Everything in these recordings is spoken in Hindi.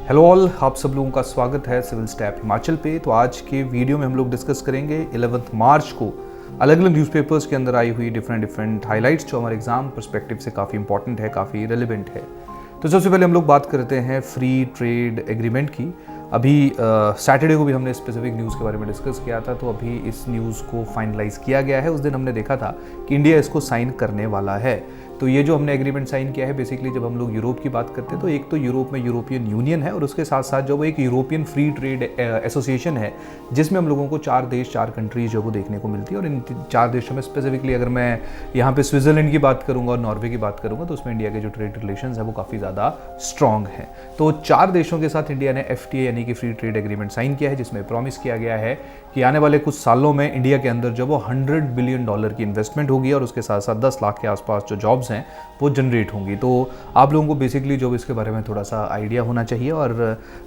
हेलो ऑल, आप सब लोगों का स्वागत है सिविल स्टैप हिमाचल पे। तो आज के वीडियो में हम लोग डिस्कस करेंगे 11 मार्च को अलग अलग न्यूज़पेपर्स के अंदर आई हुई डिफरेंट हाइलाइट्स जो हमारे एग्जाम पर्सपेक्टिव से काफ़ी इंपॉर्टेंट है, काफ़ी रेलिवेंट है। तो सबसे पहले हम लोग बात करते हैं फ्री ट्रेड एग्रीमेंट की। अभी सैटरडे को भी हमने स्पेसिफिक न्यूज़ के बारे में डिस्कस किया था, तो अभी इस न्यूज़ को फाइनलाइज किया गया है। उस दिन हमने देखा था कि इंडिया इसको साइन करने वाला है। तो ये जो हमने एग्रीमेंट साइन किया है, बेसिकली जब हम लोग यूरोप की बात करते हैं तो एक तो यूरोप में यूरोपियन यूनियन है और उसके साथ साथ जो वो एक यूरोपियन फ्री ट्रेड एसोसिएशन है, जिसमें हम लोगों को 4 कंट्रीज जो वो देखने को मिलती है। और इन 4 देशों में स्पेसिफिकली अगर मैं यहाँ पे स्विट्जरलैंड की बात करूँगा और नॉर्वे की बात करूँगा, तो उसमें इंडिया के जो ट्रेड रिलेशन है वो काफ़ी ज़्यादा स्ट्रॉन्ग है। तो 4 देशों के साथ इंडिया ने FTA यानी कि फ्री ट्रेड एग्रीमेंट साइन किया है, जिसमें प्रॉमिस किया गया है कि आने वाले कुछ सालों में इंडिया के अंदर जो वो $100 बिलियन की इन्वेस्टमेंट होगी और उसके साथ साथ 10 लाख के आसपास जो जॉब्स हैं वो जनरेट होंगी। तो आप लोगों को बेसिकली जो इसके बारे में थोड़ा सा आइडिया होना चाहिए। और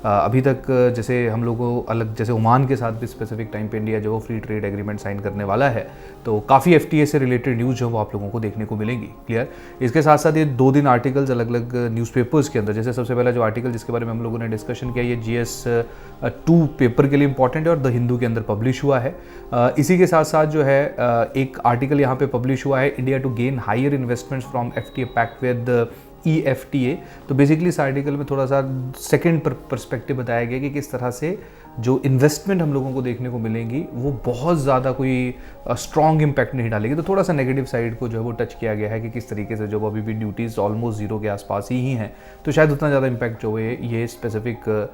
अभी तक जैसे हम लोगों को अलग जैसे ओमान के साथ भी स्पेसिफिक टाइम पे इंडिया जो फ्री ट्रेड एग्रीमेंट साइन करने वाला है, तो काफ़ी FTA से रिलेटेड न्यूज़ जो वो आप लोगों को देखने को मिलेंगी। क्लियर। इसके साथ साथ ये 2 दिन आर्टिकल्स अलग अलग न्यूज़पेपर्स के अंदर, जैसे सबसे पहला जो आर्टिकल जिसके बारे में हम लोगों ने डिस्कशन किया, ये GS2 पेपर के लिए इंपॉर्टेंट है और द हिंदू के अंदर पब्लिश हुआ है। इसी के साथ साथ जो है एक आर्टिकल यहाँ पे पब्लिश हुआ है, India to gain higher investments from FTA pact with EFTA। तो बेसिकली इस आर्टिकल में थोड़ा सा सेकेंड पर्सपेक्टिव बताया गया कि किस तरह से जो इन्वेस्टमेंट हम लोगों को देखने को मिलेंगी वो बहुत ज़्यादा कोई स्ट्रॉन्ग इम्पैक्ट नहीं डालेगी। तो थोड़ा सा नेगेटिव साइड को जो है वो टच किया गया है कि किस तरीके से जो अभी भी ड्यूटीज़ ऑलमोस्ट ज़ीरो के आसपास ही हैं, तो शायद उतना ज़्यादा इम्पैक्ट जो है ये स्पेसिफिक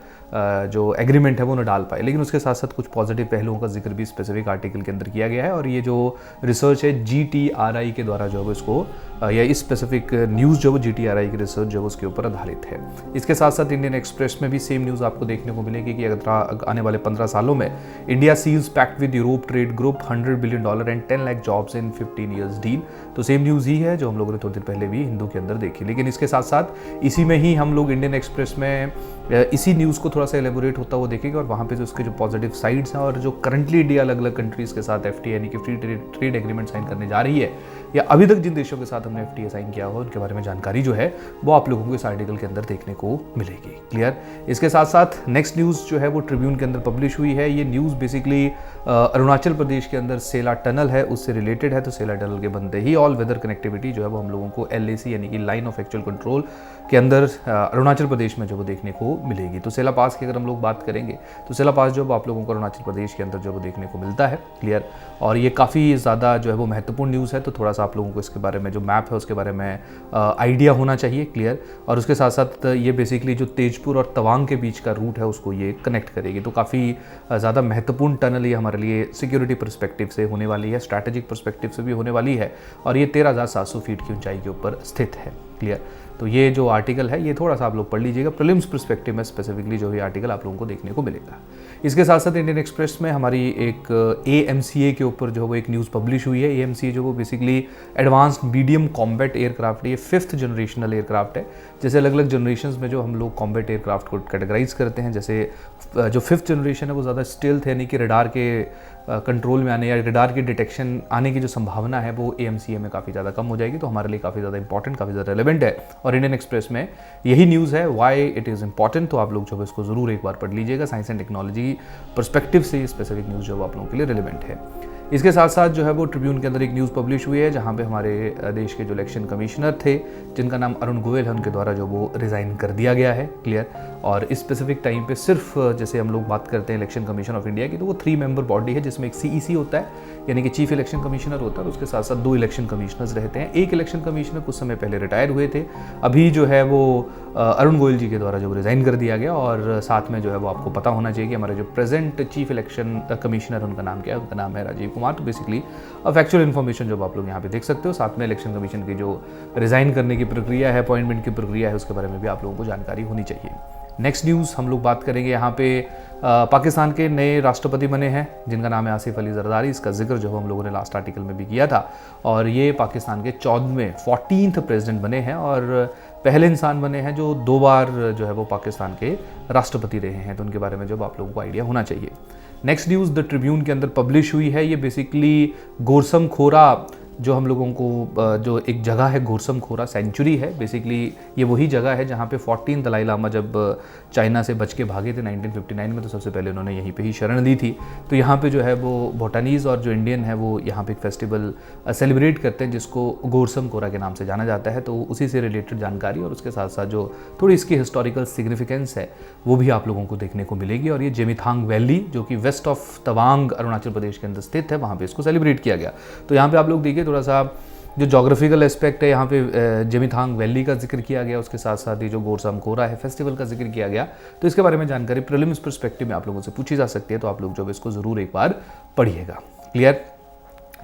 जो एग्रीमेंट है वो न डाल पाए। लेकिन उसके साथ साथ कुछ पॉजिटिव पहलुओं का जिक्र भी स्पेसिफिक आर्टिकल के अंदर किया गया है। और ये जो रिसर्च है GTRI के द्वारा जो है इसको या इस स्पेसिफिक न्यूज़ जो GTRI की रिसर्च जो उसके ऊपर आधारित है। इसके साथ साथ इंडियन एक्सप्रेस में भी सेम न्यूज़ आपको देखने को मिलेगी कि अगर आने वाले 15 सालों में India seals pact with Europe trade group $100 billion and 10 lakh jobs in 15 years deal. तो सेम न्यूज़ ही है जो हम लोगों ने थोड़ी देर पहले भी हिंदू के अंदर देखी। लेकिन इसके साथ साथ इसी में ही हम लोग इंडियन एक्सप्रेस में इसी न्यूज़ को थोड़ा सा एलेबोरेट होता हुआ देखेंगे और वहाँ पे जो उसके जो पॉजिटिव साइड्स हैं और जो करंटली इंडिया अलग अलग कंट्रीज़ के साथ FTA यानी कि फ्री ट्रेड एग्रीमेंट साइन करने जा रही है, या अभी तक जिन देशों के साथ हमने FTA साइन किया हो उनके बारे में जानकारी जो है वो आप लोगों को इस आर्टिकल के अंदर देखने को मिलेगी। क्लियर। इसके साथ साथ नेक्स्ट न्यूज़ जो है वो ट्रिब्यून के अंदर पब्लिश हुई है। ये न्यूज़ बेसिकली अरुणाचल प्रदेश के अंदर सेला टनल है उससे रिलेटेड है। तो सेला टनल के बनते ही ऑल वेदर कनेक्टिविटी जो है वो हम लोगों को LAC यानी कि लाइन ऑफ एक्चुअल कंट्रोल के अंदर अरुणाचल प्रदेश में जो वो देखने को मिलेगी। तो सेला पास की अगर हम लोग बात करेंगे तो सेला पास जो आप लोगों को अरुणाचल प्रदेश के अंदर जो वो देखने को मिलता है। क्लियर। और ये काफ़ी ज़्यादा जो है वो महत्वपूर्ण न्यूज़ है, तो थोड़ा सा आप लोगों को इसके बारे में जो मैप है उसके बारे में आइडिया होना चाहिए। क्लियर। और उसके साथ साथ ये बेसिकली जो तेजपुर और तवांग के बीच का रूट है उसको ये कनेक्ट करेगी। तो काफ़ी ज़्यादा महत्वपूर्ण टनल ये हमारे लिए सिक्योरिटी पर्सपेक्टिव से होने वाली है, स्ट्रैटेजिक पर्सपेक्टिव से भी होने वाली है और ये 13,700 फीट की ऊंचाई के ऊपर स्थित है। क्लियर। तो ये जो आर्टिकल है ये थोड़ा सा आप लोग पढ़ लीजिएगा, प्रीलिम्स पर्सपेक्टिव में स्पेसिफिकली जो ये आर्टिकल आप लोगों को देखने को मिलेगा। इसके साथ साथ इंडियन एक्सप्रेस में हमारी एक AMCA के ऊपर जो वो एक न्यूज़ पब्लिश हुई है। AMCA जो वो basically advanced medium combat aircraft, ये 5th जनरेशनल एयरक्राफ्ट है। जैसे अलग अलग जनरेशंस में जो हम लोग कॉम्बैट एयरक्राफ्ट को कैटेगराइज करते हैं, जैसे जो 5th जनरेशन है वो ज़्यादा स्टेल्थ है, यानी कि रडार के कंट्रोल में आने या रडार की डिटेक्शन आने की जो संभावना है वो AMCA में काफ़ी ज़्यादा कम हो जाएगी। तो हमारे लिए काफ़ी ज़्यादा इंपॉर्टेंट, काफ़ी ज़्यादा रेलेवेंट है और इंडियन एक्सप्रेस में यही न्यूज़ है व्हाई इट इज़ इंपॉर्टेंट। तो आप लोग जो है इसको ज़रूर एक बार पढ़ लीजिएगा। साइंस एंड टेक्नोलॉजी पर्सपेक्टिव से स्पेसिफिक न्यूज़ जो आप लोगों के लिए रेलेवेंट है। इसके साथ साथ जो है वो ट्रिब्यून के अंदर एक न्यूज़ पब्लिश हुई है जहाँ पे हमारे देश के जो इलेक्शन कमिश्नर थे जिनका नाम अरुण गोयल है, उनके द्वारा जो वो रिज़ाइन कर दिया गया है। क्लियर। और इस स्पेसिफिक टाइम पे सिर्फ जैसे हम लोग बात करते हैं इलेक्शन कमीशन ऑफ इंडिया की, तो वो 3 मेंबर बॉडी है जिसमें एक CEC होता है यानी कि चीफ इलेक्शन कमिश्नर होता है और उसके साथ साथ 2 इलेक्शन कमिश्नर्स रहते हैं। एक इलेक्शन कमिश्नर कुछ समय पहले रिटायर हुए थे, अभी जो है वो अरुण गोयल जी के द्वारा जो रिज़ाइन कर दिया गया। और साथ में जो है वो आपको पता होना चाहिए कि हमारे जो प्रेजेंट चीफ इलेक्शन कमिश्नर उनका नाम क्या है, उनका नाम है राजीव कुमार। तो बेसिकली फैक्चुअल इन्फॉर्मेशन जो आप लोग यहाँ पे देख सकते हो, साथ में इलेक्शन कमीशन की जो रिज़ाइन करने की प्रक्रिया है, अपॉइंटमेंट की प्रक्रिया है, उसके बारे में भी आप लोगों को जानकारी होनी चाहिए। नेक्स्ट न्यूज़ हम लोग बात करेंगे यहाँ पे पाकिस्तान के नए राष्ट्रपति बने हैं जिनका नाम है आसिफ अली जरदारी। इसका जिक्र जो हम लोगों ने लास्ट आर्टिकल में भी किया था और ये पाकिस्तान के 14th प्रेसिडेंट बने हैं और पहले इंसान बने हैं जो 2 बार जो है वो पाकिस्तान के राष्ट्रपति रहे हैं। तो उनके बारे में जो आप लोगों को आइडिया होना चाहिए। नेक्स्ट न्यूज़ द ट्रिब्यून के अंदर पब्लिश हुई है। ये बेसिकली गोरसम खोरा जो हम लोगों को जो एक जगह है घोरसम खोरा सेंचुरी है, बेसिकली ये वही जगह है जहाँ पे 14 दलाई लामा जब चाइना से बच के भागे थे 1959 में, तो सबसे पहले उन्होंने यहीं पे ही शरण ली थी। तो यहाँ पे जो है वो भूटानीज़ और जो इंडियन है वो यहाँ पे एक फेस्टिवल सेलिब्रेट करते हैं जिसको घोरसम खोरा के नाम से जाना जाता है। तो उसी से रिलेटेड जानकारी और उसके साथ साथ जो थोड़ी इसकी हिस्टोरिकल सिग्निफिकेंस है वो भी आप लोगों को देखने को मिलेगी। और ये जेमिथांग वैली जो कि वेस्ट ऑफ तवांग अरुणाचल प्रदेश के अंदर स्थित है, वहाँ पे इसको सेलिब्रेट किया गया। तो यहाँ पे आप लोग देखिए थोड़ा सा जो जोग्राफिकल एस्पेक्ट है, यहाँ पे जेमिथांग वैली का जिक्र किया गया, उसके साथ साथ ये जो घोरसम खोरा है फेस्टिवल का जिक्र किया गया। तो इसके बारे में जानकारी प्रीलिम्स पर्सपेक्टिव में आप लोगों से पूछी जा सकती है, तो आप लोग जो इसको ज़रूर एक बार पढ़िएगा। क्लियर।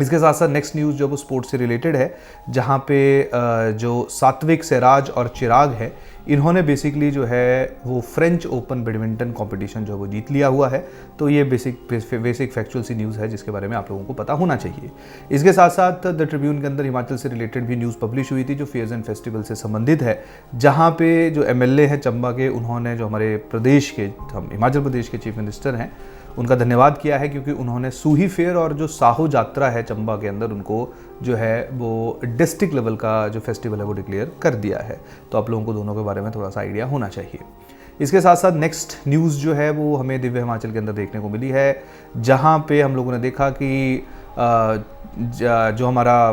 इसके साथ साथ नेक्स्ट न्यूज़ जो वो स्पोर्ट्स से रिलेटेड है, जहाँ पे जो सात्विक, सिराज और चिराग है, इन्होंने बेसिकली जो है वो फ्रेंच ओपन बैडमिंटन कंपटीशन जो है वो जीत लिया हुआ है। तो ये बेसिक फैक्चुअल सी न्यूज़ है जिसके बारे में आप लोगों को पता होना चाहिए। इसके साथ साथ द ट्रिब्यून के अंदर हिमाचल से रिलेटेड भी न्यूज़ पब्लिश हुई थी जो फेयर्स एंड फेस्टिवल से संबंधित है, जहाँ पे जो MLA है चंबा के, उन्होंने जो हमारे प्रदेश के, हम हिमाचल प्रदेश के चीफ मिनिस्टर हैं, उनका धन्यवाद किया है क्योंकि उन्होंने सूही फेयर और जो साहो यात्रा है चंबा के अंदर, उनको जो है वो डिस्ट्रिक्ट लेवल का जो फेस्टिवल है वो डिक्लेयर कर दिया है। तो आप लोगों को दोनों के बारे में थोड़ा सा आइडिया होना चाहिए। इसके साथ साथ नेक्स्ट न्यूज़ जो है वो हमें दिव्य हिमाचल के अंदर देखने को मिली है, जहाँ पे हम लोगों ने देखा कि जो हमारा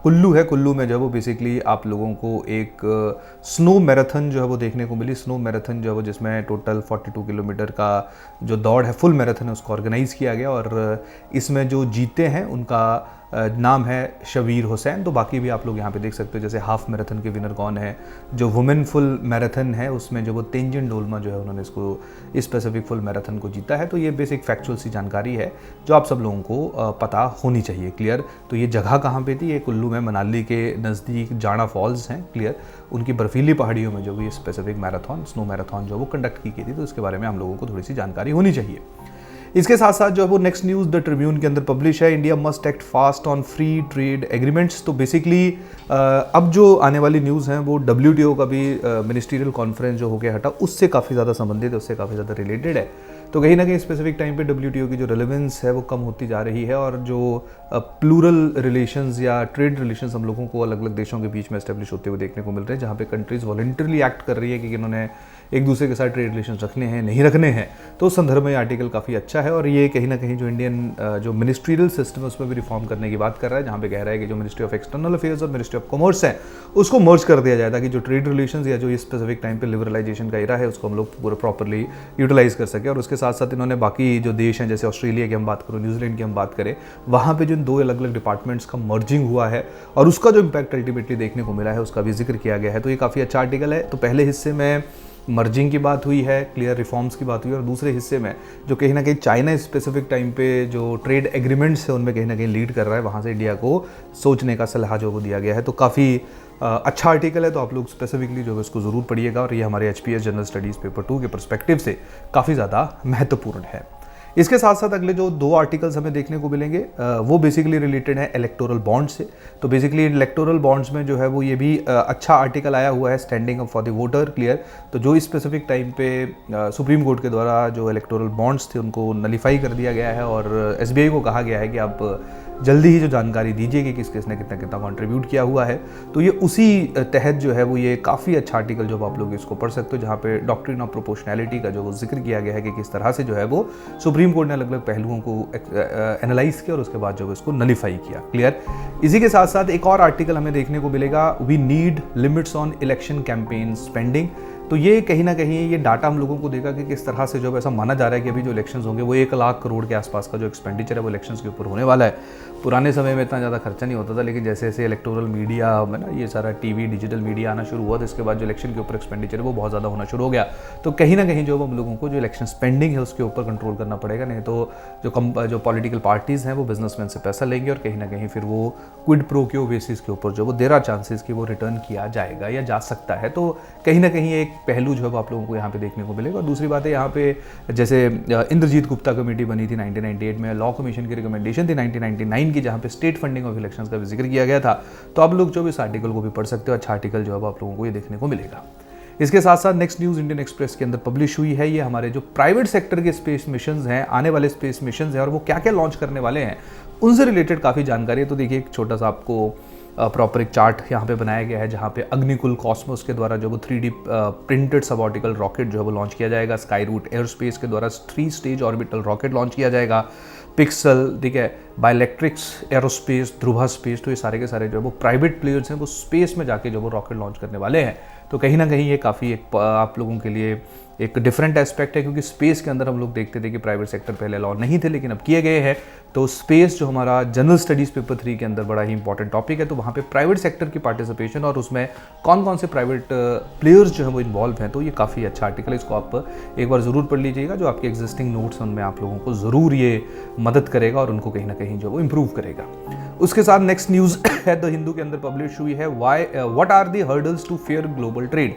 कुल्लू है, कुल्लू में जो है वो बेसिकली आप लोगों को एक स्नो मैराथन जो है वो देखने को मिली। स्नो मैराथन जो है वो जिसमें टोटल 42 किलोमीटर का जो दौड़ है, फुल मैराथन है, उसको ऑर्गेनाइज़ किया गया। और इसमें जो जीते हैं उनका नाम है शबीर हुसैन। तो बाकी भी आप लोग यहाँ पे देख सकते हो, जैसे हाफ मैराथन के विनर कौन है, जो वुमेन फुल मैराथन है उसमें जो वो तेंजिन डोलमा जो है उन्होंने इसको स्पेसिफिक फुल मैराथन को जीता है। तो ये बेसिक फैक्चुअल सी जानकारी है जो आप सब लोगों को पता होनी चाहिए। क्लियर। तो ये जगह कहाँ पे थी? ये कुल्लू में, मनाली के नज़दीक जाना फॉल्स हैं। क्लियर। उनकी बर्फीली पहाड़ियों में जो भी स्पेसिफिक मैराथन, स्नो मैराथन जो वो कंडक्ट की गई थी, तो इसके बारे में हम लोगों को थोड़ी सी जानकारी होनी चाहिए। इसके साथ साथ जो है वो नेक्स्ट न्यूज़ द ट्रिब्यून के अंदर पब्लिश है, India must act fast on free trade agreements. तो बेसिकली अब जो आने वाली न्यूज़ हैं वो WTO का भी मिनिस्ट्रियल कॉन्फ्रेंस जो हो गया हटा, उससे काफ़ी ज़्यादा संबंधित है, उससे काफ़ी ज़्यादा रिलेटेड है। तो कहीं ना कहीं स्पेसिफिक टाइम पे WTO की जो रेलेवेंस है वो कम होती जा रही है, और जो प्लूरल रिलेशंस या ट्रेड रिलेशंस हम लोगों को अलग अलग देशों के बीच में एस्टेब्लिश होते हुए देखने को मिल रहे हैं, जहाँ पे कंट्रीज़ वॉलंटरली एक्ट कर रही है कि इन्होंने एक दूसरे के साथ ट्रेड रिलेशंस रखने हैं, नहीं रखने हैं। तो उस संदर्भ में आर्टिकल काफ़ी अच्छा है, और ये कहीं ना कहीं जो इंडियन जो मिनिस्ट्रियल सिस्टम है उसमें भी रिफॉर्म करने की बात कर रहा है, जहाँ पे कह रहा है कि जो मिनिस्ट्री ऑफ एक्सटर्नल अफेयर्स और मिनिस्ट्री ऑफ कॉमर्स है उसको मर्ज कर दिया जाए, ताकि जो ट्रेड रिलेशंस या जो ये स्पेसिफिक टाइम पे लिबरलाइजेशन का एरा है उसको हम लोग पूरा प्रॉपरली यूटिलाइज कर सके। और उसके साथ साथ इन्होंने बाकी जो देश हैं, जैसे ऑस्ट्रेलिया की हम बात करो, न्यूजीलैंड की हम बात करें, वहाँ पे जिन दो अलग अलग डिपार्टमेंट्स का मर्जिंग हुआ है और उसका जो इम्पैक्ट अल्टीमेटली देखने को मिला है उसका भी जिक्र किया गया है। तो ये काफ़ी अच्छा आर्टिकल है। तो पहले हिस्से में मर्जिंग की बात हुई है, क्लियर रिफॉर्म्स की बात हुई है, और दूसरे हिस्से में जो कहीं ना कहीं चाइना स्पेसिफिक टाइम पे जो ट्रेड एग्रीमेंट्स है उनमें कहीं ना कहीं लीड कर रहा है, वहाँ से इंडिया को सोचने का सलाह जो वो दिया गया है। तो काफ़ी अच्छा आर्टिकल है, तो आप लोग स्पेसिफिकली जो है इसको ज़रूर पढ़िएगा, और ये हमारे HPS जनरल स्टडीज़ पेपर 2 के पर्सपेक्टिव से काफ़ी ज़्यादा महत्वपूर्ण है। इसके साथ साथ अगले जो दो आर्टिकल्स हमें देखने को मिलेंगे वो बेसिकली रिलेटेड है इलेक्टोरल बॉन्ड्स से। तो बेसिकली इलेक्टोरल बॉन्ड्स में जो है वो ये भी अच्छा आर्टिकल आया हुआ है, standing up for the voter. Clear. तो जो स्पेसिफिक टाइम पे सुप्रीम कोर्ट के द्वारा जो इलेक्टोरल बॉन्ड्स थे उनको नलीफाई कर दिया गया है, और SBI को कहा गया है कि आप जल्दी ही जो जानकारी दीजिए कि किस किसने कितना कितना कंट्रीब्यूट किया हुआ है। तो ये उसी तहत जो है वो ये काफ़ी अच्छा आर्टिकल जो आप लोग इसको पढ़ सकते हो, जहाँ पे डॉक्ट्रिन ऑफ प्रोपोर्शनैलिटी का जो वो जिक्र किया गया है कि किस तरह से जो है वो सुप्रीम कोर्ट ने अलग अलग पहलुओं को एनालाइज किया और उसके बाद जो इसको नलीफाई किया। क्लियर। इसी के साथ साथ एक और आर्टिकल हमें देखने को मिलेगा, we need limits on election campaign spending. तो ये कहीं ना कहीं ये डाटा हम लोगों को देगा कि किस तरह से जो ऐसा माना जा रहा है कि अभी जो इलेक्शंस होंगे वो 1 लाख करोड़ के आसपास का जो एक्सपेंडिचर है वो इलेक्शंस के ऊपर होने वाला है। पुराने समय में इतना ज़्यादा खर्चा नहीं होता था, लेकिन जैसे जैसे इलेक्टोरल मीडिया में ना ये सारा टीवी डिजिटल मीडिया आना शुरू हुआ, तो इसके बाद जो इलेक्शन के ऊपर एक्सपेंडिचर है वो बहुत ज़्यादा होना शुरू हो गया। तो कहीं ना कहीं जो हम लोगों को जो इलेक्शन स्पेंडिंग है उसके ऊपर कंट्रोल करना पड़ेगा, नहीं तो जो पॉलिटिकल पार्टीज़ हैं वो बिजनेसमैन से पैसा लेंगे और कहीं ना कहीं फिर वो क्विड प्रो क्यो बेसिस के ऊपर जो वो देर आर चांसेस कि वो रिटर्न किया जाएगा या जा सकता है। तो कहीं ना कहीं एक पहलू जो है वो आप लोगों को यहाँ पे देखने को मिलेगा। और दूसरी बात है, यहाँ पे जैसे इंद्रजीत गुप्ता कमेटी बनी थी 1998 में, लॉ कमीशन की रिकमेंडेशन थी 1999 की, जहाँ पे स्टेट फंडिंग ऑफ इलेक्शंस का भी जिक्र किया गया था। तो आप लोग जो इस आर्टिकल को भी पढ़ सकते हो, अच्छा आर्टिकल जो है आप लोगों को ये देखने को मिलेगा। इसके साथ साथ नेक्स्ट न्यूज़ इंडियन एक्सप्रेस के अंदर पब्लिश हुई है, ये हमारे जो प्राइवेट सेक्टर के स्पेस मिशंस हैं, आने वाले स्पेस मिशंस हैं और वो क्या क्या लॉन्च करने वाले हैं, उनसे रिलेटेड काफ़ी जानकारी है। तो देखिए एक छोटा सा आपको प्रॉपर एक चार्ट यहाँ पे बनाया गया है जहाँ पे अग्निकुल कॉस्मोस के द्वारा जो वो 3D प्रिंटेड सबऑर्बिटल रॉकेट जो है वो लॉन्च किया जाएगा। स्काई रूट एयरस्पेस के द्वारा 3 स्टेज ऑर्बिटल रॉकेट लॉन्च किया जाएगा। पिक्सल, ठीक है, बायोइलेक्ट्रिक्स एरोस्पेस, ध्रुवा स्पेस, तो ये सारे के सारे जो है वो प्राइवेट प्लेयर्स हैं, वो स्पेस में जाके जो वो रॉकेट लॉन्च करने वाले हैं। तो कहीं ना कहीं ये काफ़ी एक आप लोगों के लिए एक डिफरेंट एस्पेक्ट है, क्योंकि स्पेस के अंदर हम लोग देखते थे कि प्राइवेट सेक्टर पहले अलाउ नहीं थे, लेकिन अब किए गए हैं। तो स्पेस जो हमारा जनरल स्टडीज़ पेपर 3 के अंदर बड़ा ही इंपॉर्टेंट टॉपिक है, तो वहाँ पे प्राइवेट सेक्टर की पार्टिसिपेशन और उसमें कौन कौन से प्राइवेट प्लेयर्स जो है वो इन्वॉल्व हैं, तो ये काफ़ी अच्छा आर्टिकल है। इसको आप एक बार ज़रूर पढ़ लीजिएगा। जो आपके एग्जिस्टिंग नोट्स उनमें आप लोगों को ज़रूर ये मदद करेगा और उनको कहीं ना कहीं जो वो इम्प्रूव करेगा। उसके साथ नेक्स्ट न्यूज़ है द हिंदू के अंदर पब्लिश हुई है, what are the hurdles to fair global trade.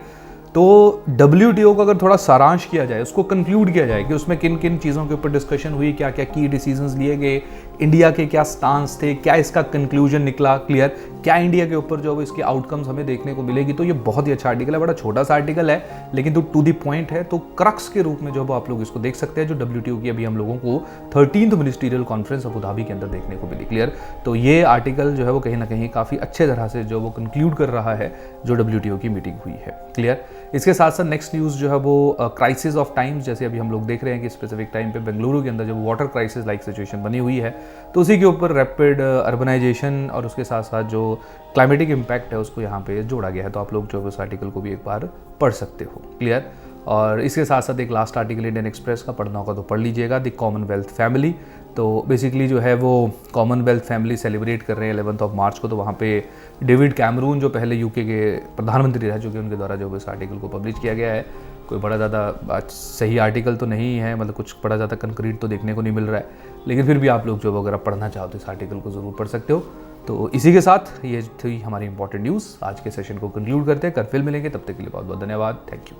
तो WTO का अगर थोड़ा सारांश किया जाए, उसको कंक्लूड किया जाए कि उसमें किन किन चीज़ों के ऊपर डिस्कशन हुई, क्या क्या की डिसीजंस लिए गए, इंडिया के क्या स्टांस थे, क्या इसका कंक्लूजन निकला क्लियर, क्या इंडिया के ऊपर जो इसके आउटकम्स हमें देखने को मिलेगी। तो ये बहुत ही अच्छा आर्टिकल है, बड़ा छोटा सा आर्टिकल है लेकिन तो टू द पॉइंट है। तो क्रक्स के रूप में जो आप लोग इसको देख सकते हैं, जो WTO की अभी हम लोगों को 13th ministerial conference Abu Dhabi के अंदर देखने को मिली क्लियर। तो ये आर्टिकल जो है वो कहीं ना कहीं काफ़ी अच्छे तरह से जो वो कंक्लूड कर रहा है जो WTO की मीटिंग हुई है क्लियर। इसके साथ साथ नेक्स्ट न्यूज़ जो है वो क्राइसिस ऑफ टाइम्स, जैसे अभी हम लोग देख रहे हैं कि स्पेसिफिक टाइम पे बेंगलुरु के अंदर जब वाटर क्राइसिस लाइक सिचुएशन बनी हुई है, तो उसी के ऊपर रैपिड अर्बनाइजेशन और उसके साथ साथ जो क्लाइमेटिक इम्पैक्ट है उसको यहाँ पे जोड़ा गया है। तो आप लोग जो उस आर्टिकल को भी एक बार पढ़ सकते हो क्लियर। और इसके साथ साथ एक लास्ट आर्टिकल इंडियन एक्सप्रेस का पढ़ना होगा तो पढ़ लीजिएगा, द कॉमनवेल्थ फैमिली। तो बेसिकली जो है वो कॉमनवेल्थ फैमिली सेलिब्रेट कर रहे हैं 11 मार्च को। तो वहाँ पे डेविड कैमरून जो पहले यूके के प्रधानमंत्री रह चुके हैं, उनके द्वारा जो इस आर्टिकल को पब्लिश किया गया है। कोई बड़ा ज़्यादा सही आर्टिकल तो नहीं है, मतलब कुछ बड़ा ज़्यादा कंक्रीट तो देखने को नहीं मिल रहा है, लेकिन फिर भी आप लोग जो अगर आप पढ़ना चाहो तो इस आर्टिकल को ज़रूर पढ़ सकते हो। तो इसी के साथ ये थी हमारी इंपॉर्टेंट न्यूज़। आज के सेशन को कंक्लूड करते हैं, कल फिर मिलेंगे, तब तक के लिए बहुत बहुत धन्यवाद, थैंक यू।